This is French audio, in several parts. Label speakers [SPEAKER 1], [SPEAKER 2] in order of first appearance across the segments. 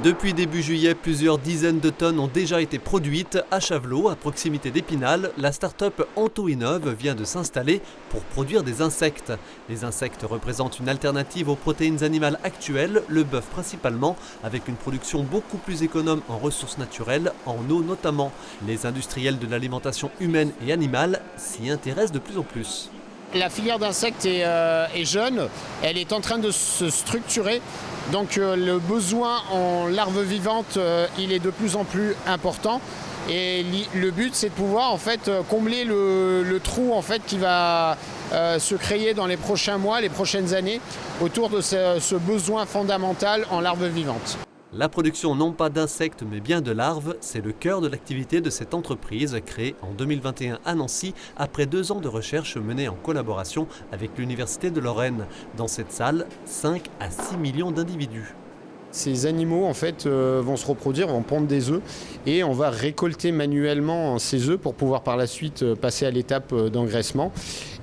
[SPEAKER 1] Depuis début juillet, plusieurs dizaines de tonnes ont déjà été produites à Chavelot, à proximité d'Épinal. La start-up AntoInnov vient de s'installer pour produire des insectes. Les insectes représentent une alternative aux protéines animales actuelles, le bœuf principalement, avec une production beaucoup plus économe en ressources naturelles, en eau notamment. Les industriels de l'alimentation humaine et animale s'y intéressent de plus en plus.
[SPEAKER 2] La filière d'insectes est jeune, elle est en train de se structurer. Donc le besoin en larves vivantes, il est de plus en plus important. Et le but, c'est de pouvoir en fait combler le trou en fait qui va se créer dans les prochains mois, les prochaines années, autour de ce besoin fondamental en larves vivantes.
[SPEAKER 1] La production non pas d'insectes mais bien de larves, c'est le cœur de l'activité de cette entreprise créée en 2021 à Nancy après 2 ans de recherche menée en collaboration avec l'Université de Lorraine. Dans cette salle, 5 à 6 millions d'individus.
[SPEAKER 2] Ces animaux en fait vont se reproduire, vont pondre des œufs et on va récolter manuellement ces œufs pour pouvoir par la suite passer à l'étape d'engraissement.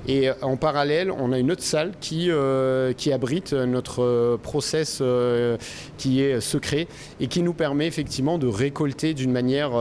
[SPEAKER 2] Et en parallèle, on a une autre salle qui abrite notre process qui est secret et qui nous permet effectivement de récolter d'une manière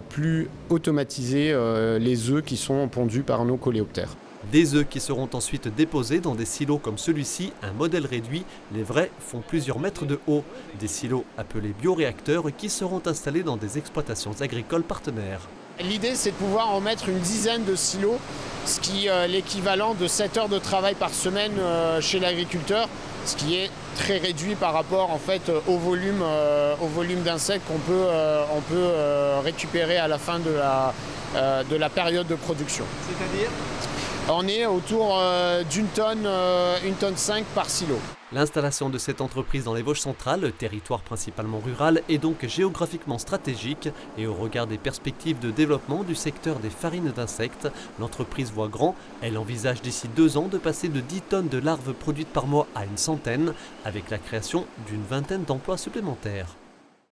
[SPEAKER 2] plus automatisée les œufs qui sont pondus par nos coléoptères.
[SPEAKER 1] Des œufs qui seront ensuite déposés dans des silos comme celui-ci, un modèle réduit. Les vrais font plusieurs mètres de haut. Des silos appelés bioréacteurs qui seront installés dans des exploitations agricoles partenaires.
[SPEAKER 2] L'idée, c'est de pouvoir en mettre une dizaine de silos, ce qui est l'équivalent de 7 heures de travail par semaine chez l'agriculteur, ce qui est très réduit par rapport en fait, au volume d'insectes qu'on peut récupérer à la fin de la période de production.
[SPEAKER 1] C'est-à-dire ?
[SPEAKER 2] On est autour d'une tonne, 1,5 tonne par silo.
[SPEAKER 1] L'installation de cette entreprise dans les Vosges centrales, territoire principalement rural, est donc géographiquement stratégique et au regard des perspectives de développement du secteur des farines d'insectes, l'entreprise voit grand. Elle envisage d'ici 2 ans de passer de 10 tonnes de larves produites par mois à une centaine, avec la création d'une vingtaine d'emplois supplémentaires.